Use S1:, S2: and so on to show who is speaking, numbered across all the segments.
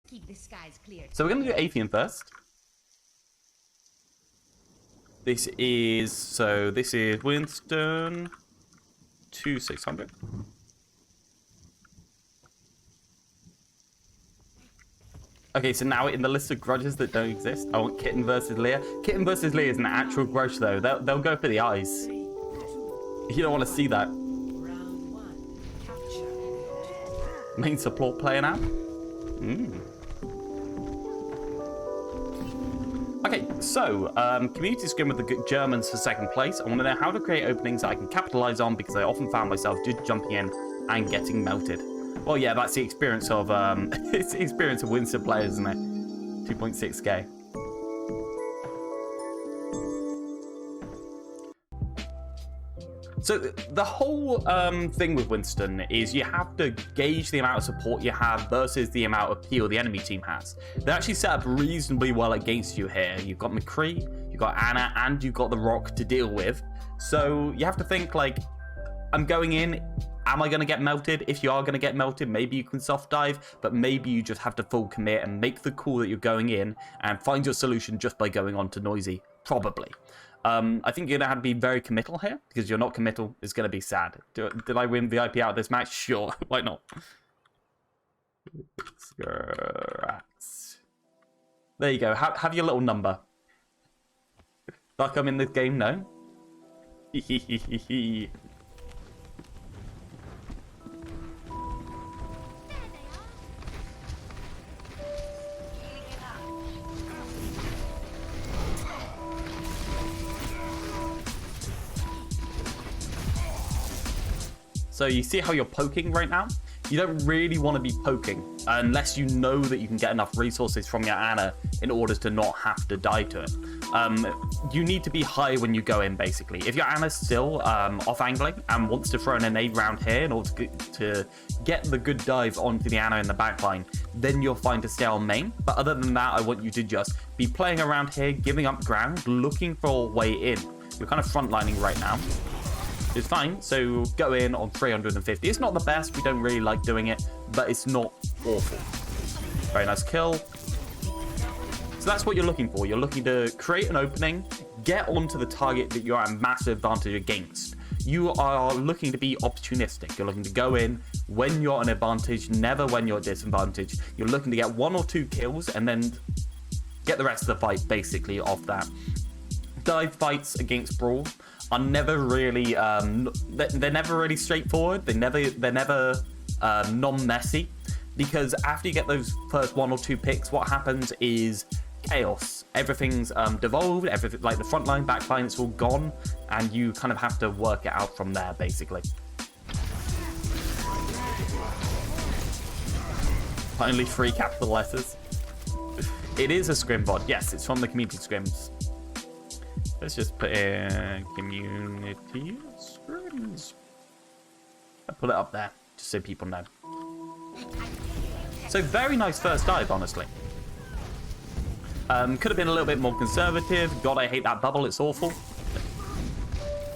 S1: Keep the skies clear.
S2: So we're going to do Atheon first. This is Winston 2600. Okay, so now in the list of grudges that don't exist, I want Kitten versus Leah. Kitten versus Leah is an actual grudge though. They'll go for the eyes. You don't want to see that. Main support player now. Okay, so community scrim with the Germans for second place. I want to know how to create openings that I can capitalize on because I often found myself just jumping in and getting melted. Well, yeah, that's the experience of it's the experience of Winston players, isn't it? 2.6k. So the whole thing with Winston is you have to gauge the amount of support you have versus the amount of peel the enemy team has. They're actually set up reasonably well against you here. You've got McCree, you've got Anna, and you've got the Rock to deal with. So you have to think like, I'm going in, am I going to get melted? If you are going to get melted, maybe you can soft dive, but maybe you just have to full commit and make the call that you're going in and find your solution just by going on to Noisy, probably. I think you're going to have to be very committal here, because if you're not committal, it's going to be sad. Did I win VIP out of this match? Sure, why not? There you go, have your little number. Like I'm in this game? No? So you see how you're poking right now? You don't really want to be poking unless you know that you can get enough resources from your Anna in order to not have to die to it. You need to be high when you go in, basically. If your Anna's still off angling and wants to throw an nade round here in order to get the good dive onto the Anna in the backline, then you're fine to stay on main. But other than that, I want you to just be playing around here, giving up ground, looking for a way in. You're kind of frontlining right now. It's fine, so go in on 350. It's not the best, we don't really like doing it, but it's not awful. Very nice kill. So that's what you're looking for. You're looking to create an opening, get onto the target that you're at a massive advantage against. You are looking to be opportunistic. You're looking to go in when you're at an advantage, never when you're at disadvantage. You're looking to get 1 or 2 kills and then get the rest of the fight, basically, off that. Dive fights against Brawl are never really they're never really straightforward. They're never non-messy, because after you get those first 1 or 2 picks, what happens is chaos. Everything's devolved, everything, like the front line, back line, it's all gone, and you kind of have to work it out from there, basically. Only 3 capital letters. It is a scrim bot. Yes, it's from the community scrims. Let's just put in community scrims. I'll put it up there, just so people know. So very nice first dive, honestly. Could have been a little bit more conservative. God, I hate that bubble, it's awful.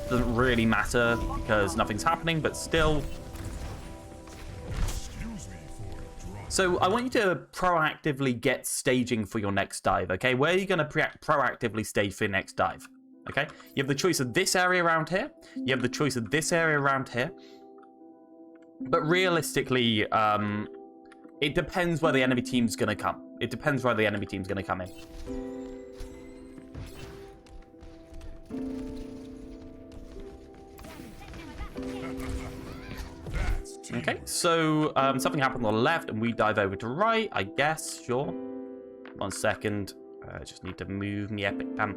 S2: Doesn't really matter because nothing's happening, but still. So I want you to proactively get staging for your next dive, okay? Where are you going to proactively stage for your next dive, okay? You have the choice of this area around here. You have the choice of this area around here. But realistically, it depends where the enemy team's going to come. It depends where the enemy team's going to come in. Okay, so something happened on the left and we dive over to right, I guess, sure. 1 second, I just need to move me epic cam.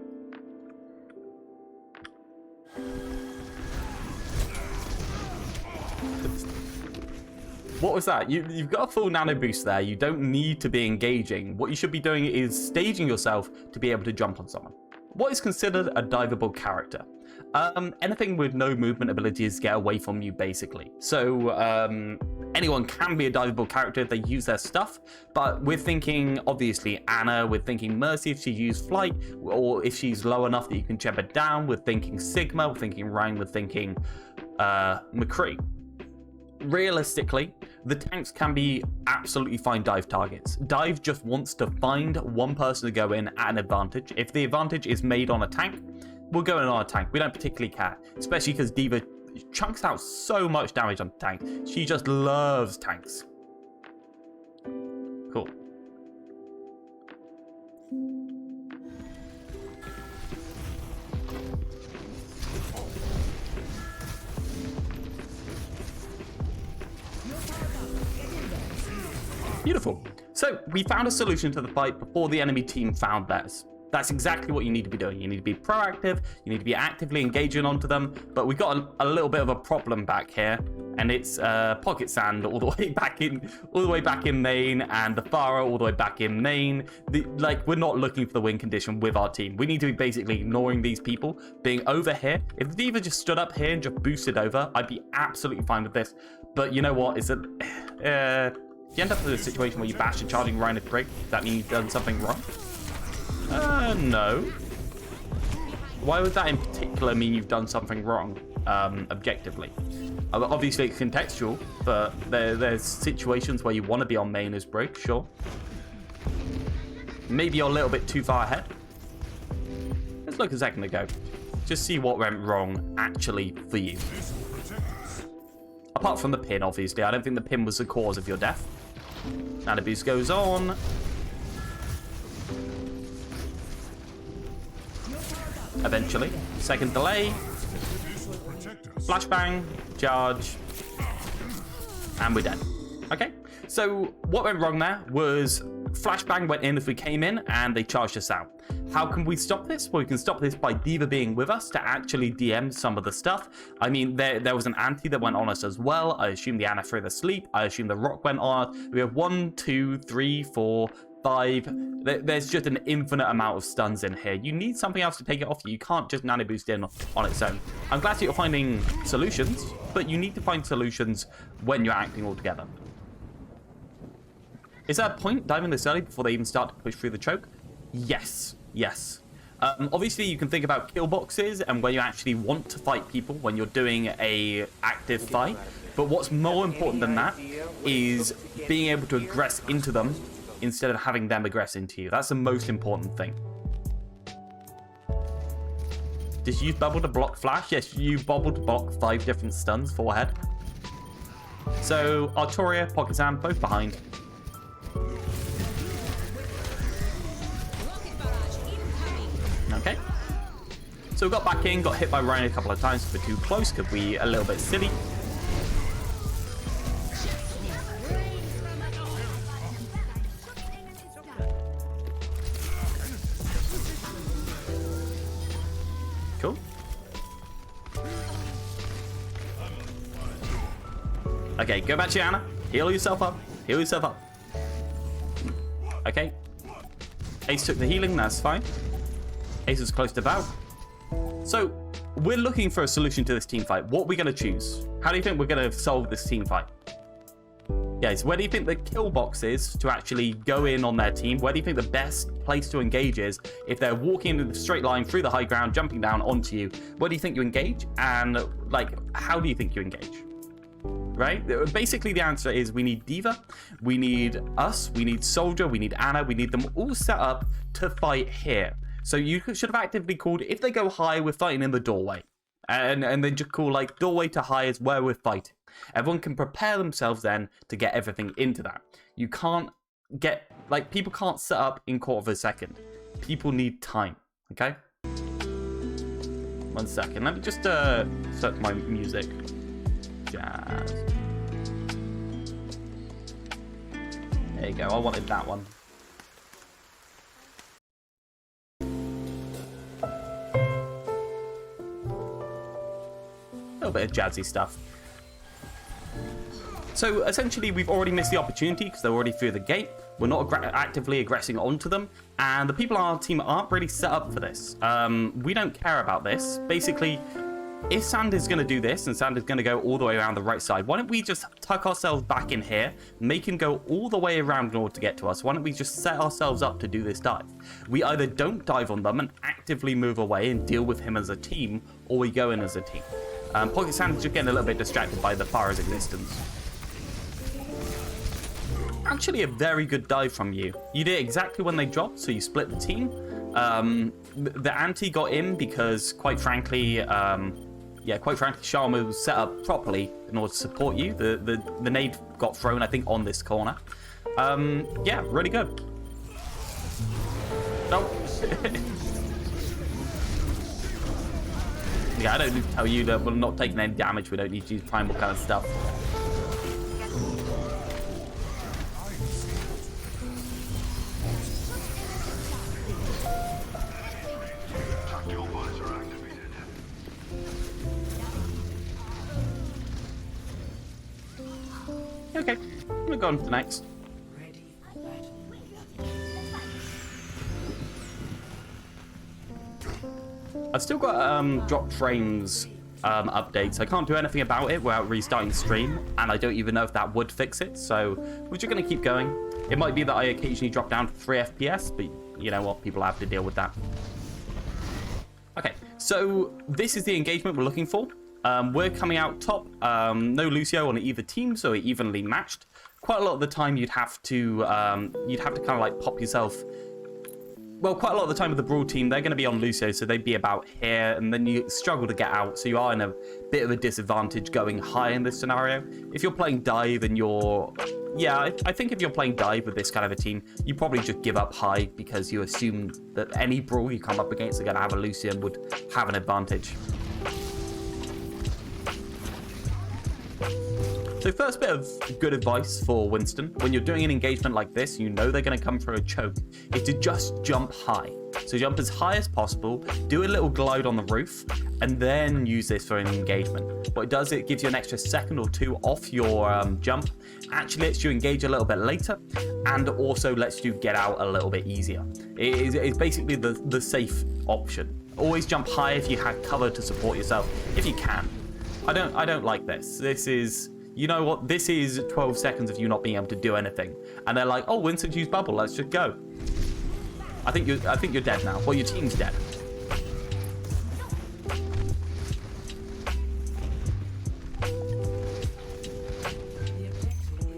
S2: What was that? You've got a full nano boost there. You don't need to be engaging. What you should be doing is staging yourself to be able to jump on someone. What is considered a diveable character? Anything with no movement abilities get away from you, basically. So anyone can be a diveable character if they use their stuff, but we're thinking, obviously, Anna, we're thinking Mercy if she used Flight, or if she's low enough that you can jump her down, we're thinking Sigma, we're thinking Ryan, we're thinking McCree. realistically, the tanks can be absolutely fine dive targets. Dive just wants to find one person to go in at an advantage. If the advantage is made on a tank, we'll go in on a tank. We don't particularly care, especially because D.Va chunks out so much damage on tanks. She just loves tanks. Cool. Beautiful. So we found a solution to the fight before the enemy team found theirs. That's exactly what you need to be doing. You need to be proactive, you need to be actively engaging onto them, but we've got a little bit of a problem back here, and it's Pocket Sand all the way back in main, and the Farah all the way back in main. Like, we're not looking for the win condition with our team. We need to be basically ignoring these people being over here. If the D.Va just stood up here and just boosted over, I'd be absolutely fine with this. But you know what? Is that you end up in a situation where you bash a charging Rhino break. Does that mean you've done something wrong? No. Why would that in particular mean you've done something wrong, objectively? Obviously it's contextual, but there's situations where you want to be on main as break, sure. Maybe you're a little bit too far ahead. Let's look a second ago. Just see what went wrong, actually, for you. Apart from the pin, obviously. I don't think the pin was the cause of your death. Now the boost goes on. Eventually. Second delay. Flashbang. Charge. And we're dead. Okay. So what went wrong there was flashbang went in as we came in and they charged us out. How can we stop this? Well, we can stop this by D.Va being with us to actually DM some of the stuff. I mean, there was an anti that went on us as well. I assume the Ana threw the sleep. I assume the rock went on us. We have 1, 2, 3, 4, 5. There's just an infinite amount of stuns in here. You need something else to take it off you. You can't just nano boost in on its own. I'm glad that you're finding solutions, but you need to find solutions when you're acting all together. Is there a point diving this early before they even start to push through the choke? Yes. Yes. Obviously, you can think about kill boxes and where you actually want to fight people when you're doing a active fight. But what's more important than that is being able to aggress into them instead of having them aggress into you. That's the most important thing. Did you use bubble to block flash? Yes, you bubble to block 5 different stuns, forehead. So, Artoria, Pocket Sand, both behind. Okay. So we got back in, got hit by Rhino a couple of times. We're too close, could be a little bit silly. Cool. Okay, go back to Ana. Heal yourself up. Heal yourself up. Okay. Ace took the healing, that's fine. Ace is close to bow. So, we're looking for a solution to this team fight. What are we going to choose? How do you think we're going to solve this team fight? Guys, where do you think the kill box is to actually go in on their team? Where do you think the best place to engage is if they're walking in a straight line through the high ground, jumping down onto you? Where do you think you engage? And, like, how do you think you engage? Right? Basically, the answer is we need D.Va, we need us, we need Soldier, we need Ana, we need them all set up to fight here. So you should have actively called, if they go high, we're fighting in the doorway. And then just call, like, doorway to high is where we're fighting. Everyone can prepare themselves then to get everything into that. You can't get, like, people can't set up in quarter of a second. People need time, okay? 1 second. Let me just set my music. Jazz. There you go. I wanted that one. A little bit of jazzy stuff. So essentially, we've already missed the opportunity because they're already through the gate. We're not actively aggressing onto them, and the people on our team aren't really set up for this. We don't care about this. Basically, if Sand is going to do this, and Sand is going to go all the way around the right side, why don't we just tuck ourselves back in here, make him go all the way around in order to get to us? Why don't we just set ourselves up to do this dive? We either don't dive on them and actively move away and deal with him as a team, or we go in as a team. Pocket Sand is just getting a little bit distracted by the Farah's existence. Actually, a very good dive from you. You did exactly when they dropped, so you split the team. The anti got in because, quite frankly, Sharma was set up properly in order to support you. The nade got thrown, I think, on this corner. Yeah, really good. Nope. Yeah, I don't need to tell you that we're not taking any damage. We don't need to use primal kind of stuff. Okay, I'm gonna go on to the next. I've still got dropped frames updates. I can't do anything about it without restarting the stream, and I don't even know if that would fix it, so we're just gonna keep going. It might be that I occasionally drop down to 3 FPS, but you know what, people have to deal with that. Okay, so this is the engagement we're looking for. We're coming out top. No Lucio on either team, so evenly matched. Quite a lot of the time, you'd have to kind of like pop yourself. Well, quite a lot of the time with the Brawl team, they're going to be on Lucio, so they'd be about here, and then you struggle to get out, so you are in a bit of a disadvantage going high in this scenario. If you're playing dive and you're... Yeah, I think if you're playing dive with this kind of a team, you probably just give up high because you assume that any Brawl you come up against are going to have a Lucio and would have an advantage. So first bit of good advice for Winston, when you're doing an engagement like this, you know they're going to come for a choke, is to just jump high. So jump as high as possible, do a little glide on the roof, and then use this for an engagement. What it does, it gives you an extra second or two off your jump, actually lets you engage a little bit later, and also lets you get out a little bit easier. It's basically the safe option. Always jump high if you have cover to support yourself, if you can. I don't like this. This is... You know what? This is 12 seconds of you not being able to do anything. And they're like, oh, Winston's used bubble. Let's just go. I think you're dead now. Well, your team's dead.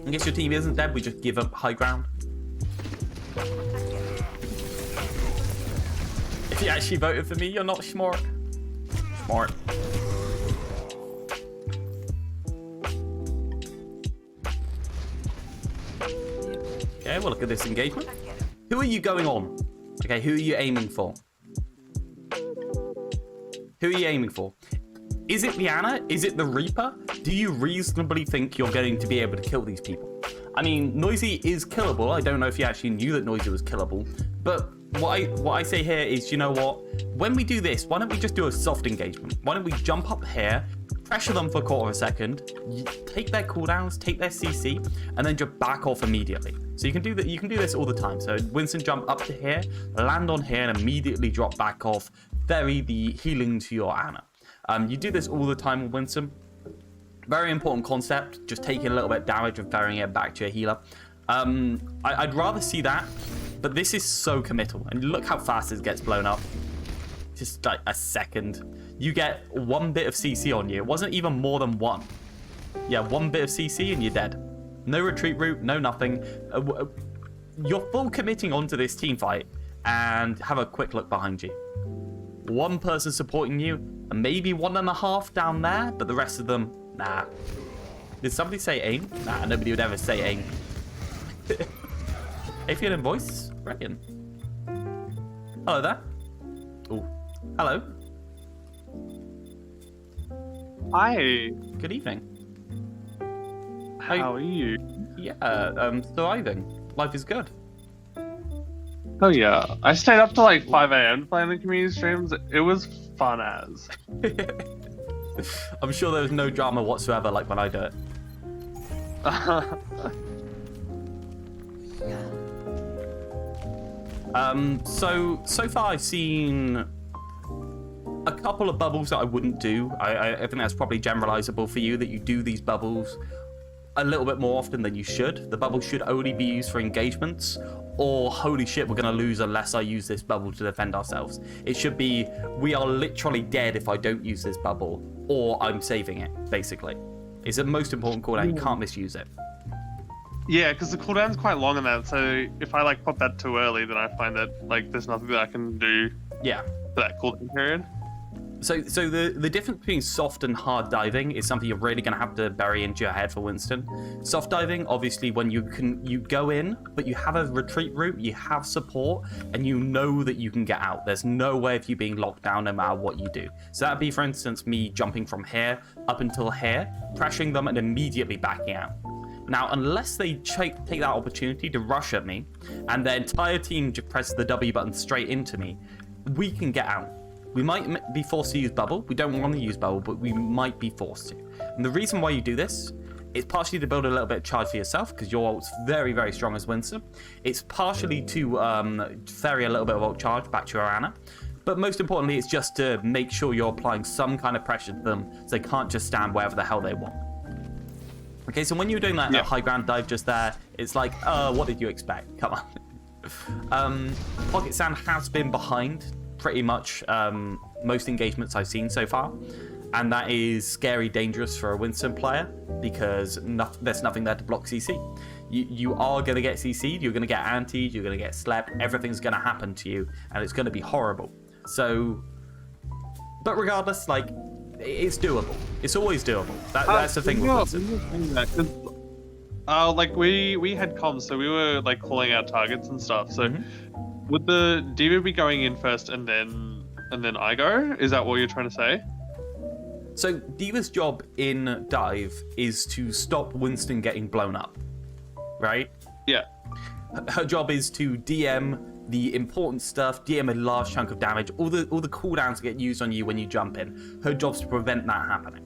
S2: I guess your team isn't dead. We just give up high ground. If you actually voted for me, you're not smart. Smart. Okay, well, look at this engagement. Who are you going on? Okay, who are you aiming for? Who are you aiming for? Is it Liana? Is it the Reaper? Do you reasonably think you're going to be able to kill these people? I mean, Noisy is killable. I don't know if you actually knew that Noisy was killable. But what I say here is, you know what? When we do this, why don't we just do a soft engagement? Why don't we jump up here, pressure them for a quarter of a second, take their cooldowns, take their CC, and then just back off immediately. So you can do that. You can do this all the time. So Winston jump up to here, land on here, and immediately drop back off. Vary the healing to your Ana. You do this all the time with Winston. Very important concept. Just taking a little bit of damage and varying it back to your healer. I'd rather see that, but this is so committal. And look how fast this gets blown up. Just like a second. You get one bit of CC on you. It wasn't even more than one. Yeah, one bit of CC and you're dead. No retreat route, no nothing. You're full committing onto this team fight, and have a quick look behind you. One person supporting you, and maybe 1.5 down there, but the rest of them, nah. Did somebody say aim? Nah, nobody would ever say aim. Avian voice? Reckon. Hello there. Oh, hello.
S1: Hi.
S2: Good evening.
S1: How are you?
S2: Yeah, surviving. Life is good.
S1: Oh yeah, I stayed up till like 5 a.m. playing the community streams. It was fun as.
S2: I'm sure there was no drama whatsoever like when I do it. So far I've seen a couple of bubbles that I wouldn't do. I think that's probably generalizable for you, that you do these bubbles a little bit more often than you should. The bubble should only be used for engagements, or holy shit, we're going to lose unless I use this bubble to defend ourselves. It should be, we are literally dead if I don't use this bubble, or I'm saving it, basically. It's the most important call out. You can't misuse it.
S1: Yeah, because the cooldown's quite long on that, so if I like pop that too early, then I find that like there's nothing that I can do
S2: Yeah.
S1: for that cooldown period.
S2: So the difference between soft and hard diving is something you're really going to have to bury into your head for Winston. Soft diving, obviously, when you go in, but you have a retreat route, you have support, and you know that you can get out. There's no way of you being locked down no matter what you do. So that'd be, for instance, me jumping from here up until here, pressuring them, and immediately backing out. Now, unless they take that opportunity to rush at me, and their entire team just presses the W button straight into me, we can get out. We might be forced to use bubble. We don't want to use bubble, but we might be forced to. And the reason why you do this is partially to build a little bit of charge for yourself, because your ult's very, very strong as Winston. It's partially to ferry a little bit of ult charge back to your Ana. But most importantly, it's just to make sure you're applying some kind of pressure to them so they can't just stand wherever the hell they want. Okay, so when you were doing that high ground dive just there, it's like, what did you expect? Come on. Pocket Sand has been behind pretty much most engagements I've seen so far, and that is scary dangerous for a Winston player because there's nothing there to block CC. You are going to get CC'd, you're going to get antied, you're going to get slept, everything's going to happen to you, and it's going to be horrible. So, but regardless, like, it's doable. It's always doable. That's the thing with Winston.
S1: Like we had comms, so we were like calling out targets and stuff. So would the D.Va be going in first and then I go? Is that what you're trying to say?
S2: So D.Va's job in dive is to stop Winston getting blown up, right?
S1: Yeah.
S2: Her job is to DM the important stuff, DM a large chunk of damage, all the cooldowns get used on you when you jump in. Her job's to prevent that happening.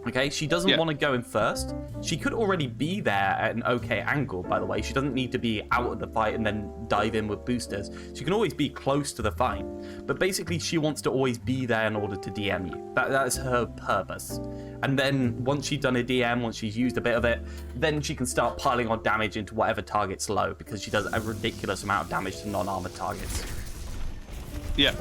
S2: Okay, she doesn't want to go in first. She could already be there at an okay angle, by the way. She doesn't need to be out of the fight and then dive in with boosters. She can always be close to the fight. But basically, she wants to always be there in order to DM you. That is her purpose. And then once she's done a DM, once she's used a bit of it, then she can start piling on damage into whatever target's low, because she does a ridiculous amount of damage to non-armored targets.
S1: Yeah.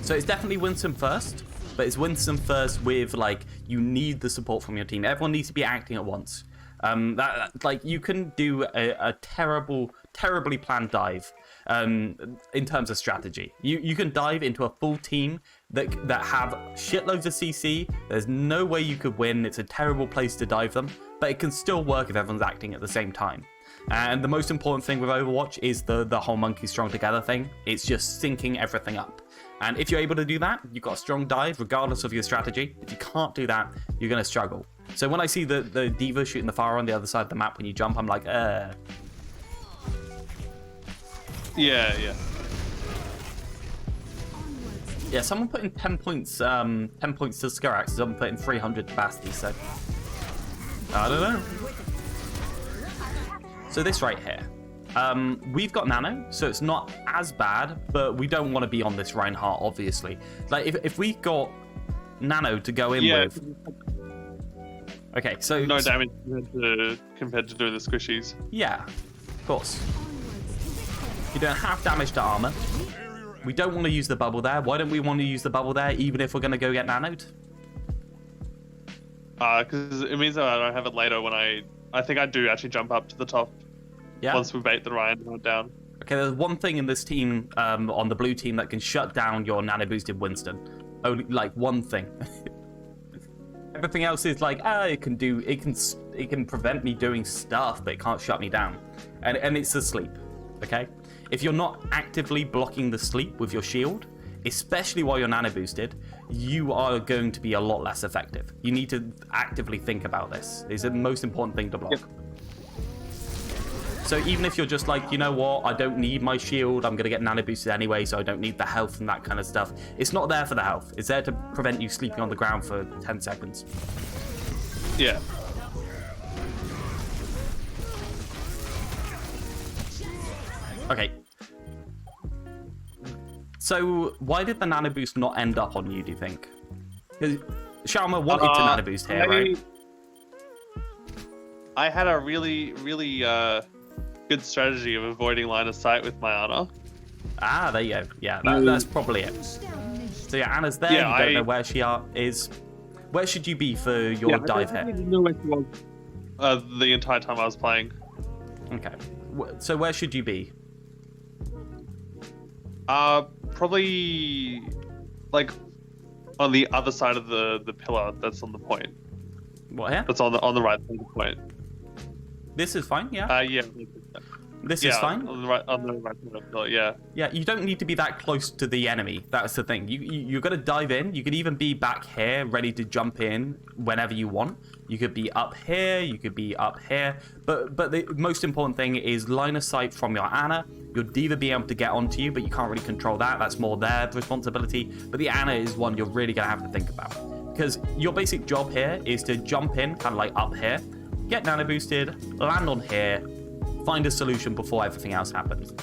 S2: So it's definitely Winston first. But it's Winston first with, like, you need the support from your team. Everyone needs to be acting at once. Like, you can do a terribly planned dive in terms of strategy. You can dive into a full team that have shitloads of CC. There's no way you could win. It's a terrible place to dive them. But it can still work if everyone's acting at the same time. And the most important thing with Overwatch is the whole monkey strong together thing. It's just syncing everything up. And if you're able to do that, you've got a strong dive regardless of your strategy. If you can't do that, you're going to struggle. So when I see the D.Va shooting the fire on the other side of the map when you jump, I'm like,
S1: Yeah.
S2: Yeah, someone put in 10 points to Skirax, someone put in 300 to Basti, so I don't know. So this right here. We've got Nano, so it's not as bad, but we don't want to be on this Reinhardt, obviously. Like, if we got Nano to go in with... Okay, so...
S1: No damage compared to doing the squishies.
S2: Yeah, of course. You don't have damage to armor. We don't want to use the bubble there. Why don't we want to use the bubble there, even if we're going to go get nanoed?
S1: Because it means that I don't have it later when I think I do actually jump up to the top. Yeah. Once we bait the Ryan down.
S2: Okay, there's one thing in this team, on the blue team, that can shut down your nano boosted Winston. Only like one thing. Everything else is like, it can prevent me doing stuff, but it can't shut me down. And it's the sleep. Okay? If you're not actively blocking the sleep with your shield, especially while you're nano boosted, you are going to be a lot less effective. You need to actively think about this. It's the most important thing to block. Yep. So even if you're just like, you know what, I don't need my shield, I'm going to get nano boosted anyway, so I don't need the health and that kind of stuff. It's not there for the health. It's there to prevent you sleeping on the ground for 10 seconds.
S1: Yeah.
S2: Okay. So why did the nano boost not end up on you, do you think? Because Sharma wanted to nano boost here, right?
S1: I had a really good strategy of avoiding line of sight with my Ana.
S2: Ah, there you go. Yeah, that's probably it. So yeah, Anna's there. Yeah, you don't know where she is. Where should you be for your dive here?
S1: I didn't know where she was. the entire time I was playing.
S2: Okay. So where should you be?
S1: Probably like on the other side of the pillar that's on the point.
S2: What here?
S1: That's on the right side of the point.
S2: This is fine, yeah?
S1: Yeah.
S2: This is fine?
S1: On the right side of the pillar, yeah.
S2: Yeah, you don't need to be that close to the enemy. That's the thing. You're going to dive in. You could even be back here, ready to jump in whenever you want. You could be up here. You could be up here. But the most important thing is line of sight from your Ana. Your D.Va being able to get onto you, but you can't really control that. That's more their responsibility. But the Ana is one you're really going to have to think about. Because your basic job here is to jump in, kind of like up here, get nano boosted, land on here, find a solution before everything else happens.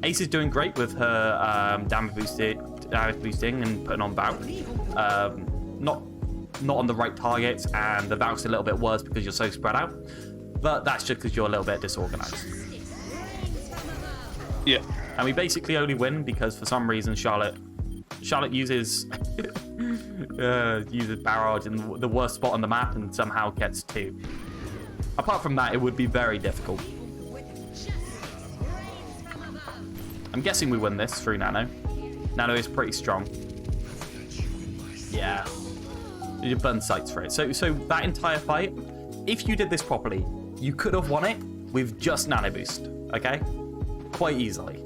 S2: Ace is doing great with her damage boosting and putting on Valk. Not on the right targets, and the Valk's a little bit worse because you're so spread out. But that's just because you're a little bit disorganized.
S1: Yeah.
S2: And we basically only win because for some reason Charlotte uses barrage in the worst spot on the map and somehow gets 2. Apart from that, it would be very difficult. I'm guessing we win this through Nano. Nano is pretty strong. Yeah. You burn sights for it. So that entire fight, if you did this properly, you could have won it with just Nano Boost, okay? Quite easily.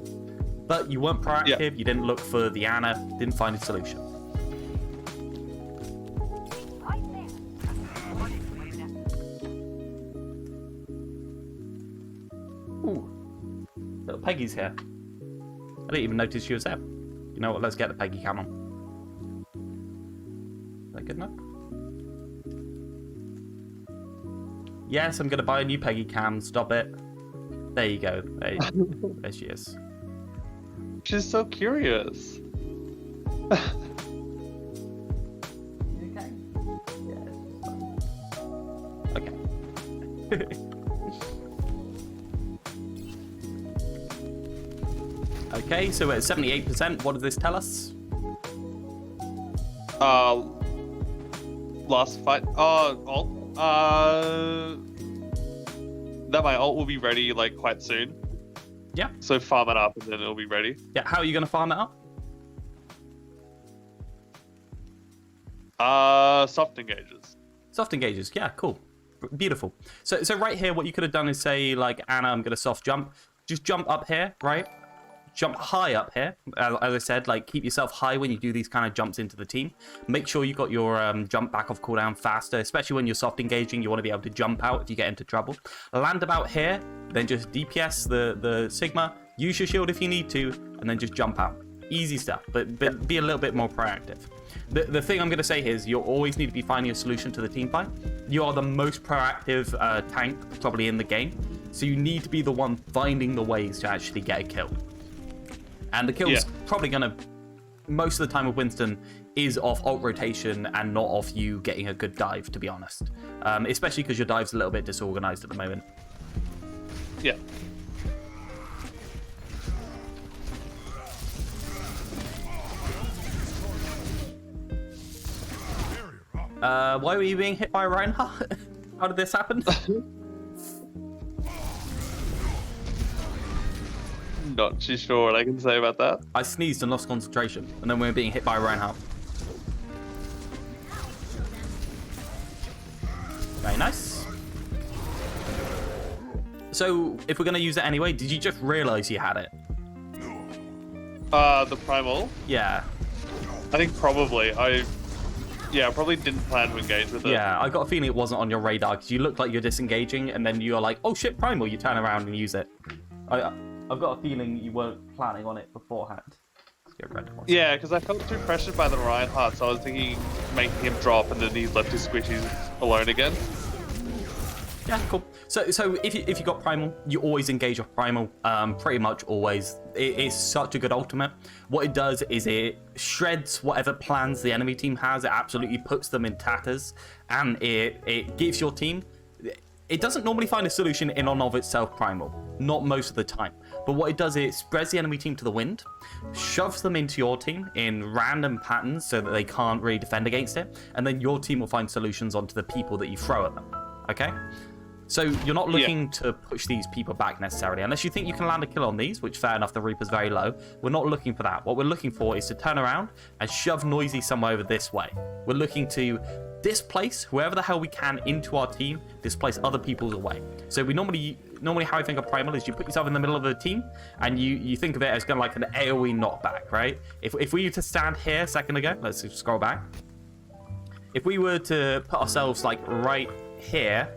S2: But you weren't proactive, yeah. You didn't look for the Ana, didn't find a solution. Ooh. Little Peggy's here. I didn't even notice she was there. You know what, let's get the Peggy cam on. Is that good enough? Yes, I'm going to buy a new Peggy cam, stop it. There you go. There she is.
S1: She's so curious.
S2: Okay. Yeah, okay. Okay, so we're at 78%. What does this tell us?
S1: Last fight. Ult. That my ult will be ready like quite soon.
S2: Yeah.
S1: So farm it up and then it'll be ready.
S2: Yeah. How are you gonna farm it up?
S1: Soft engages.
S2: Soft engages. Yeah. Cool. Beautiful. So right here, what you could have done is say like, Ana, I'm gonna soft jump. Just jump up here, right? Jump high up here. As I said, like keep yourself high when you do these kind of jumps into the team. Make sure you got your jump back off cooldown faster, especially when you're soft engaging. You want to be able to jump out if you get into trouble. Land about here, then just DPS the Sigma. Use your shield if you need to, and then just jump out. Easy stuff, but be a little bit more proactive. The thing I'm going to say here is you always need to be finding a solution to the team fight. You are the most proactive tank probably in the game, so you need to be the one finding the ways to actually get a kill. And the kill's probably going to, most of the time with Winston, is off ult rotation and not off you getting a good dive, to be honest. Especially because your dive's a little bit disorganized at the moment.
S1: Yeah.
S2: Why were you being hit by Reinhardt? How did this happen?
S1: Not too sure what I can say about that.
S2: I sneezed and lost concentration, and then we were being hit by Reinhardt. Very nice. So, if we're going to use it anyway, did you just realize you had it?
S1: The primal?
S2: Yeah.
S1: I think probably. I probably didn't plan to engage with it.
S2: Yeah, I got a feeling it wasn't on your radar, because you look like you're disengaging, and then you're like, oh shit, primal, you turn around and use it. I've got a feeling you weren't planning on it beforehand. Let's get red.
S1: Yeah, because I felt too pressured by the Reinhardt, so I was thinking making him drop and then he's left his squishies alone again.
S2: Yeah, cool. So if you got primal, you always engage off primal. Pretty much always. It is such a good ultimate. What it does is it shreds whatever plans the enemy team has. It absolutely puts them in tatters, and it gives your team. It doesn't normally find a solution in and of itself primal, not most of the time. But what it does is it spreads the enemy team to the wind, shoves them into your team in random patterns so that they can't really defend against it, and then your team will find solutions onto the people that you throw at them. Okay? So you're not looking to push these people back necessarily, unless you think you can land a kill on these, which fair enough, the Reaper's very low. We're not looking for that. What we're looking for is to turn around and shove Noisy somewhere over this way. We're looking to displace whoever the hell we can into our team, displace other people's away. So we normally how I think of Primal is you put yourself in the middle of a team and you think of it as kind of like an AoE knockback, right? If we were to stand here a second ago, let's scroll back. If we were to put ourselves like right here,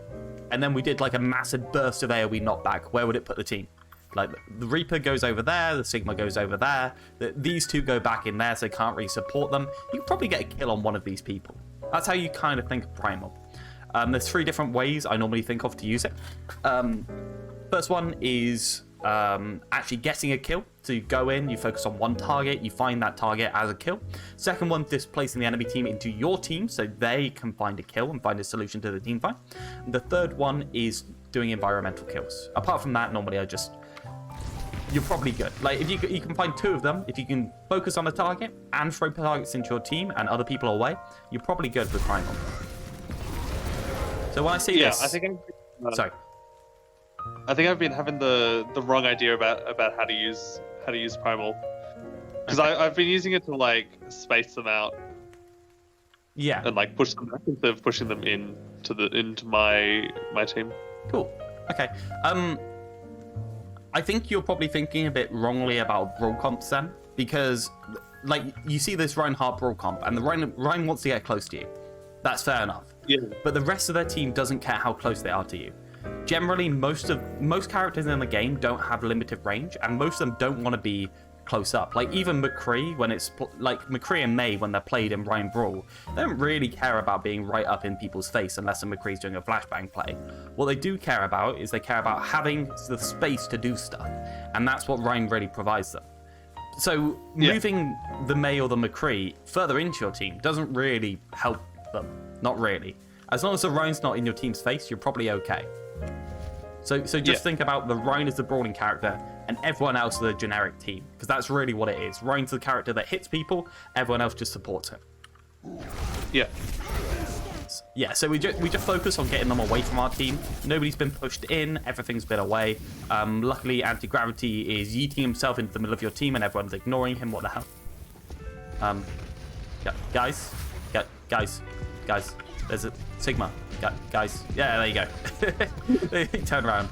S2: and then we did like a massive burst of AoE knockback, where would it put the team? Like the Reaper goes over there, the Sigma goes over there, these two go back in there, so they can't really support them. You could probably get a kill on one of these people. That's how you kind of think of Primal. There's 3 different ways I normally think of to use it. First one is actually getting a kill. So you go in, you focus on one target, you find that target as a kill. Second one, displacing the enemy team into your team so they can find a kill and find a solution to the team fight. And the third one is doing environmental kills. Apart from that, normally you're probably good. Like if you can find 2 of them, if you can focus on a target and throw targets into your team and other people away, you're probably good with Primal. So when I see this,
S1: I think
S2: sorry.
S1: I think I've been having the wrong idea about how to use Primal, because I've been using it to like space them out.
S2: Yeah.
S1: And like push them back instead of pushing them into my team.
S2: Cool. Okay. I think you're probably thinking a bit wrongly about brawl comps then, because like you see this Reinhardt brawl comp, and the Rein wants to get close to you. That's fair enough.
S1: Yeah.
S2: But the rest of their team doesn't care how close they are to you. Generally, most characters in the game don't have limited range, and most of them don't want to be close up. Like even McCree, when it's like McCree and May when they're played in Ryan Brawl, they don't really care about being right up in people's face unless a McCree's doing a flashbang play. What they do care about is they care about having the space to do stuff, and that's what Ryan really provides them. So moving the May or the McCree further into your team doesn't really help them. Not really. As long as the Ryan's not in your team's face, you're probably okay. So just think about the Ryan as the brawling character and everyone else as a generic team, because that's really what it is. Ryan's the character that hits people, everyone else just supports him.
S1: Yeah.
S2: Yeah, so we just focus on getting them away from our team. Nobody's been pushed in, everything's been away. Luckily, Anti-Gravity is yeeting himself into the middle of your team and everyone's ignoring him. What the hell? Guys, there's a Sigma. Guys, yeah, there you go. Turn around.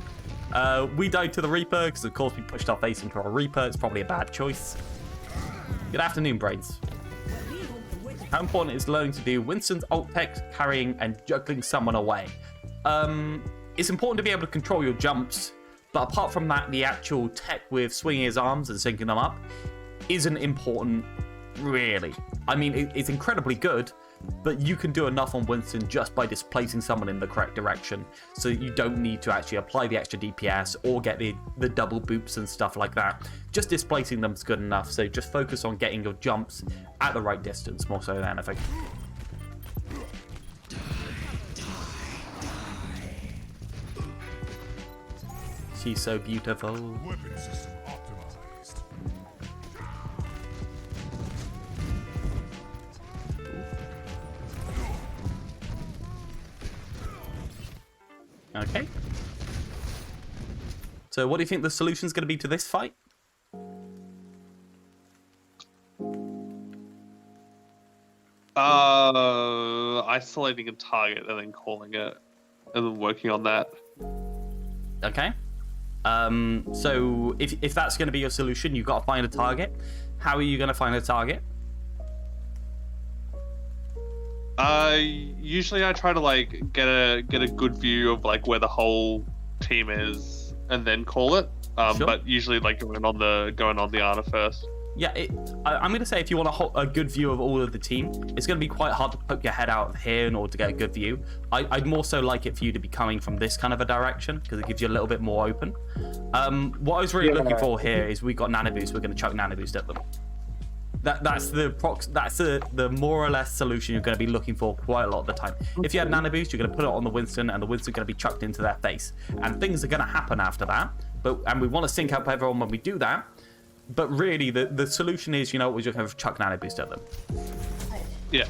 S2: We died to the Reaper because, of course, we pushed our face into a Reaper. It's probably a bad choice. Good afternoon, brains. How important is learning to do Winston's ult tech, carrying and juggling someone away? It's important to be able to control your jumps, but apart from that, the actual tech with swinging his arms and syncing them up isn't important, really. I mean, it's incredibly good, but you can do enough on Winston just by displacing someone in the correct direction, so you don't need to actually apply the extra DPS or get the double boops and stuff like that. Just displacing them is good enough, so just focus on getting your jumps at the right distance more so than anything. She's so beautiful.
S3: Weapon system optimized.
S2: Okay. So what do you think the solution's going to be to this fight?
S1: Isolating a target and then calling it, and then working on that.
S2: Okay. So if that's going to be your solution, you've got to find a target. How are you going to find a target?
S1: Usually I try to like get a good view of like where the whole team is and then call it.
S2: Sure.
S1: But usually like going on the Ana first.
S2: Yeah, I'm going to say if you want a good view of all of the team, it's going to be quite hard to poke your head out of here in order to get a good view. I'd more so like it for you to be coming from this kind of a direction because it gives you a little bit more open. What I was really looking for here is we got Nano Boost. We're going to chuck Nano Boost at them. That's the more or less solution you're going to be looking for quite a lot of the time. If you had Nano Boost, you're going to put it on the Winston, and the Winston's going to be chucked into their face. And things are going to happen after that. And we want to sync up everyone when we do that. But really, the solution is, we're just going to chuck Nano Boost at them.
S1: Yeah.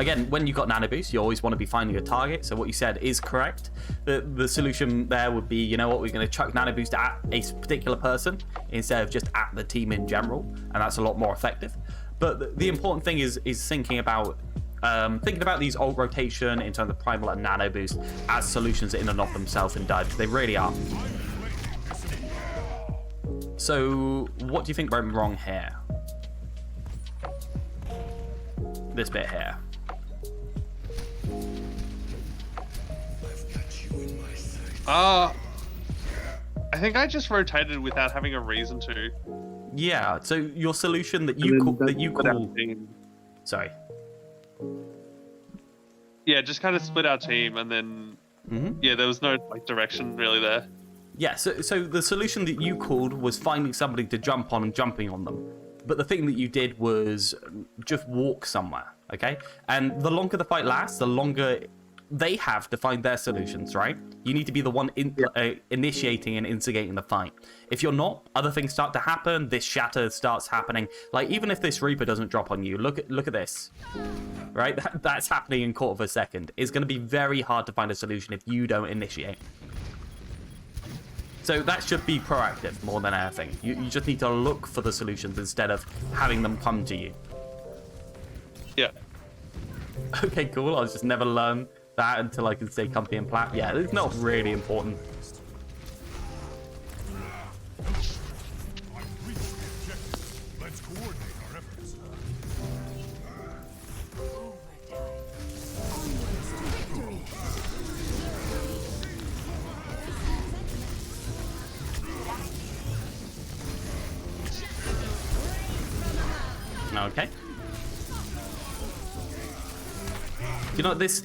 S2: again, when you've got nano boost, you always want to be finding a target. So what you said is correct. The solution there would be, you know what, we're going to chuck nano boost at a particular person instead of just at the team in general, and that's a lot more effective. But the important thing is thinking about these ult rotation in terms of primal and nano boost as solutions in and of themselves in dive. They really are. So what do you think went wrong here? This bit here.
S1: I think I just rotated without having a reason to.
S2: Yeah. So your solution that you call. Sorry.
S1: Yeah, just kind of split our team, and then yeah, there was no like direction really there.
S2: Yeah. So the solution that you called was finding somebody to jump on and jumping on them. But the thing that you did was just walk somewhere, okay? And the longer the fight lasts, the longer they have to find their solutions, right? You need to be the one initiating and instigating the fight. If you're not, other things start to happen. This shatter starts happening. Like, even if this Reaper doesn't drop on you, look at this, right? That's happening in quarter of a second. It's going to be very hard to find a solution if you don't initiate. So that should be proactive more than anything. You just need to look for the solutions instead of having them come to you.
S1: Yeah.
S2: Okay, cool. I'll just never learn that until I can stay comfy and plat. Yeah, it's not really important.
S3: Let's coordinate our efforts.
S2: Okay. You know, this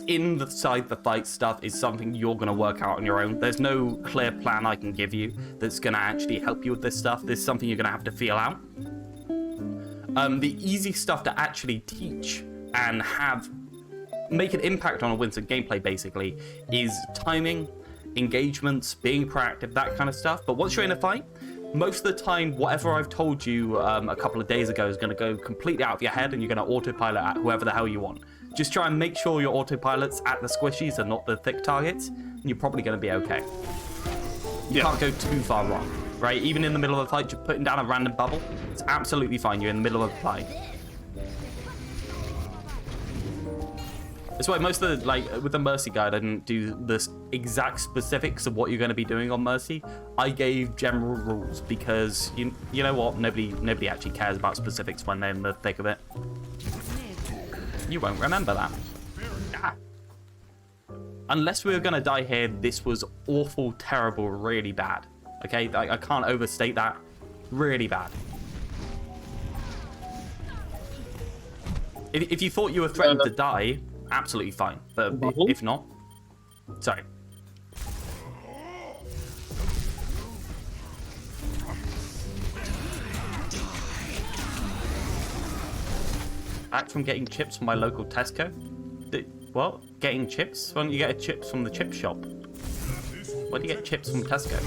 S2: inside the fight stuff is something you're going to work out on your own. There's no clear plan I can give you that's going to actually help you with this stuff. This is something you're going to have to feel out. The easy stuff to actually teach and make an impact on a Winston gameplay, basically, is timing, engagements, being proactive, that kind of stuff. But once you're in a fight, most of the time, whatever I've told you a couple of days ago is going to go completely out of your head, and you're going to autopilot at whoever the hell you want. Just try and make sure your autopilot's at the squishies and not the thick targets, and you're probably going to be okay. You can't go too far wrong, right? Even in the middle of a fight, just putting down a random bubble, it's absolutely fine. You're in the middle of a fight. That's why most of the, with the Mercy guide, I didn't do the exact specifics of what you're going to be doing on Mercy. I gave general rules because you know what? Nobody actually cares about specifics when they're in the thick of it. You won't remember that. Ah. Unless we were going to die here, this was awful, terrible, really bad. Okay? I can't overstate that. Really bad. If you thought you were threatened to die, absolutely fine. But if not... Sorry. Back from getting chips from my local Tesco? What? Getting chips? Why don't you get chips from the chip shop? Why do you get chips from Tesco?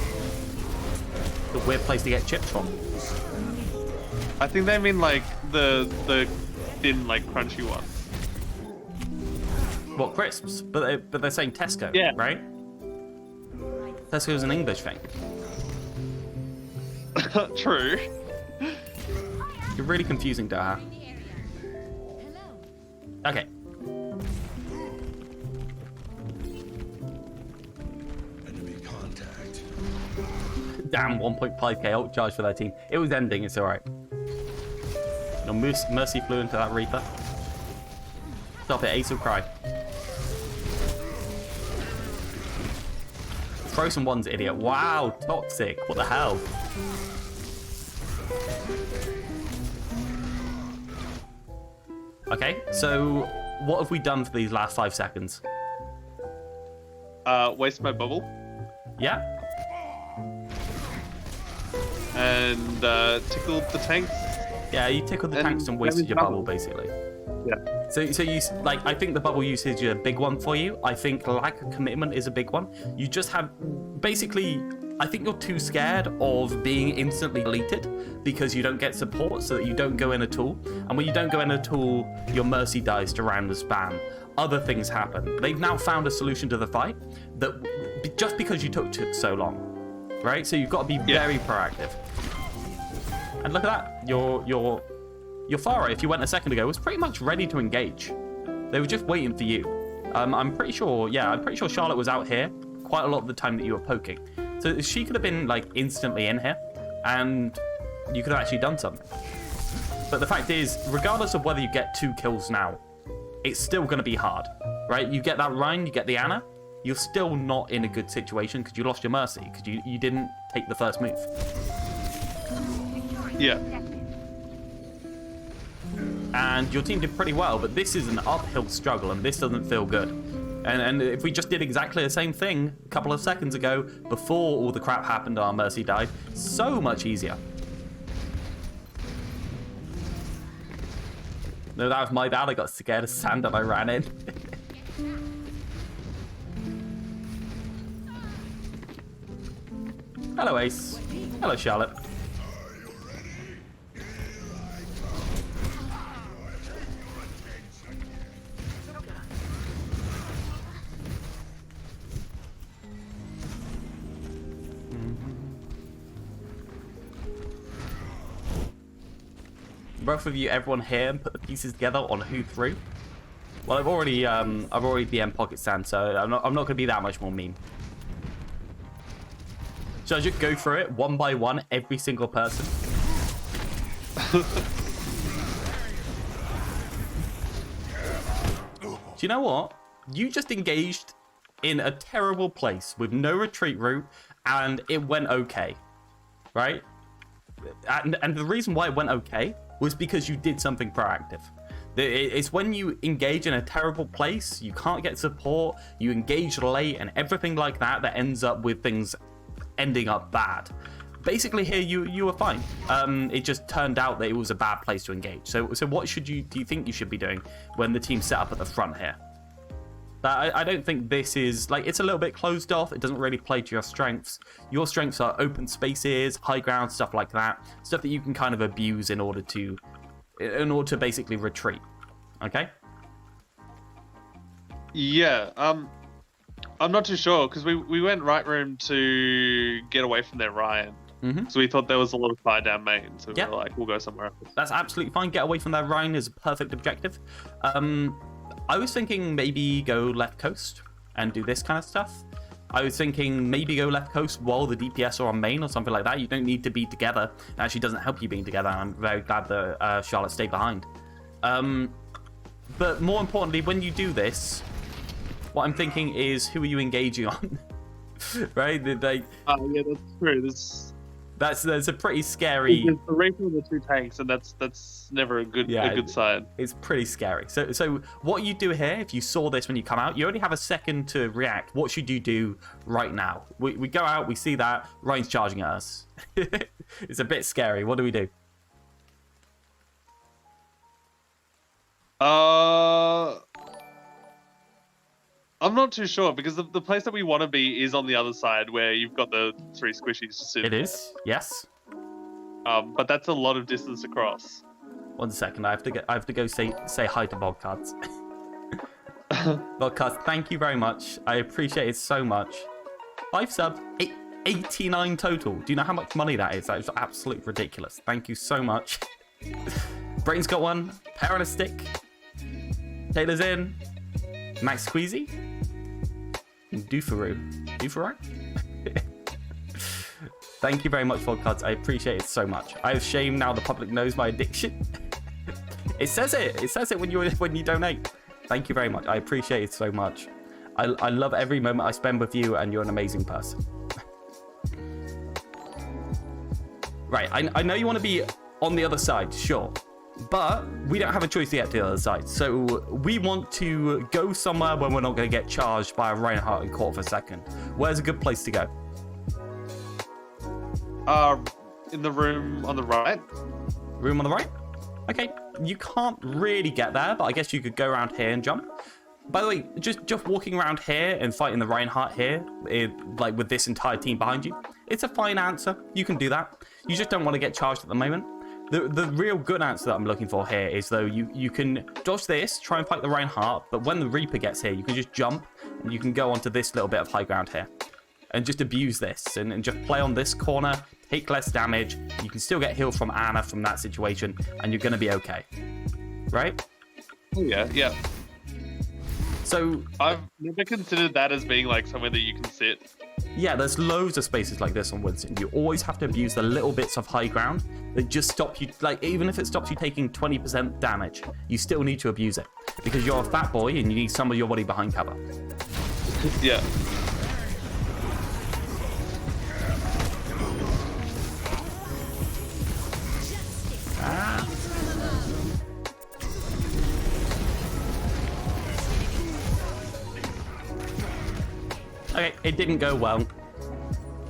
S2: The weird place to get chips from.
S1: I think they mean like the thin, like crunchy one.
S2: What, crisps? But they're saying Tesco,
S1: yeah.
S2: Right? Tesco's an English thing.
S1: True.
S2: You're really confusing, Doha. Okay.
S3: Enemy contact.
S2: Damn, 1.5k ult charge for that team. It was ending, it's alright. No, Mercy flew into that Reaper. Stop it, Ace will cry. Frozen One's idiot. Wow, toxic. What the hell? Okay, so what have we done for these last 5 seconds?
S1: Waste my bubble.
S2: Yeah?
S1: And tickled the tanks.
S2: Yeah, you tickled the tanks and wasted your bubble, basically.
S1: Yeah.
S2: So you like, I think the bubble usage is a big one for you. I think lack of commitment is a big one. You just have, basically, I think you're too scared of being instantly deleted because you don't get support, so that you don't go in at all. And when you don't go in at all, your Mercy dies to random spam. Other things happen. They've now found a solution to the fight that just because you took so long, right? So you've got to be very proactive. And look at that. Your Pharah, if you went a second ago, was pretty much ready to engage. They were just waiting for you. I'm pretty sure Charlotte was out here quite a lot of the time that you were poking. So she could have been like instantly in here and you could have actually done something. But the fact is, regardless of whether you get 2 kills now, it's still going to be hard, right? You get that Rhine, you get the Ana, you're still not in a good situation because you lost your Mercy, because you didn't take the first move.
S1: Yeah.
S2: And your team did pretty well, but this is an uphill struggle, and this doesn't feel good. And if we just did exactly the same thing a couple of seconds ago, before all the crap happened, our Mercy died, so much easier. No, that was my bad. I got scared of sand and I ran in. Hello, Ace. Hello, Charlotte. Both of you, everyone here, and put the pieces together on who threw. Well, I've already BM pocket sand, so I'm not going to be that much more mean. Should I just go through it one by one, every single person? Do you know what? You just engaged in a terrible place with no retreat route, and it went okay, right? And the reason why it went okay was because you did something proactive. It's when you engage in a terrible place, you can't get support, you engage late and everything like that ends up with things ending up bad. Basically here you were fine. It just turned out that it was a bad place to engage. So what do you think you should be doing when the team's set up at the front here? I don't think this is, like, it's a little bit closed off. It doesn't really play to your strengths. Your strengths are open spaces, high ground, stuff like that. Stuff that you can kind of abuse in order to basically retreat. Okay?
S1: Yeah, I'm not too sure, because we went right room to get away from their Ryan. So we thought there was a lot of fire down main, so we were like, we'll go somewhere else.
S2: That's absolutely fine. Get away from their Ryan is a perfect objective. I was thinking maybe go left coast and do this kind of stuff. I was thinking maybe go left coast while the DPS are on main or something like that. You don't need to be together. It actually doesn't help you being together. I'm very glad that Charlotte stayed behind. But more importantly, when you do this, what I'm thinking is, who are you engaging on? Right? Yeah,
S1: that's true.
S2: That's a pretty scary.
S1: There's the Reaper and the 2 tanks, and that's never a good sign.
S2: It's pretty scary. So what you do here, if you saw this when you come out, you only have a second to react. What should you do right now? We go out, we see that Ryan's charging at us. It's a bit scary. What do we do?
S1: I'm not too sure, because the place that we want to be is on the other side, where you've got the 3 squishies sitting.
S2: It is, yes.
S1: But that's a lot of distance across.
S2: 1 second, I have to go say hi to Vodcards. Vodcards, thank you very much. I appreciate it so much. 5 subs, 89 total. Do you know how much money that is? That is absolutely ridiculous. Thank you so much. Brain's got one. Pear on a stick. Taylor's in. Max Squeezy. Doofaroo. Thank you very much, Vodcards. I appreciate it so much. I have shame now the public knows my addiction. It says it. It says it when you donate. Thank you very much. I appreciate it so much. I love every moment I spend with you, and you're an amazing person. Right, I know you want to be on the other side, sure. But we don't have a choice to get to the other side. So we want to go somewhere where we're not going to get charged by a Reinhardt and caught for a second. Where's a good place to go?
S1: In the room on the right.
S2: Room on the right? Okay, you can't really get there, but I guess you could go around here and jump. By the way, just walking around here and fighting the Reinhardt here, like with this entire team behind you, It's a fine answer. You can do that. You just don't want to get charged at the moment. The real good answer that I'm looking for here is, though, you can dodge this, try and fight the Reinhardt, but when the Reaper gets here, you can just jump, and you can go onto this little bit of high ground here. And just abuse this, and just play on this corner, take less damage. You can still get healed from Ana from that situation, and you're going to be okay. Right?
S1: Yeah.
S2: So
S1: I've never considered that as being like somewhere that you can sit.
S2: yeah, there's loads of spaces like this on Winston. You always have to abuse the little bits of high ground that just stop you, like, even if it stops you taking 20% damage, you still need to abuse it. Because you're a fat boy and you need some of your body behind cover.
S1: Yeah.
S2: Okay, it didn't go well.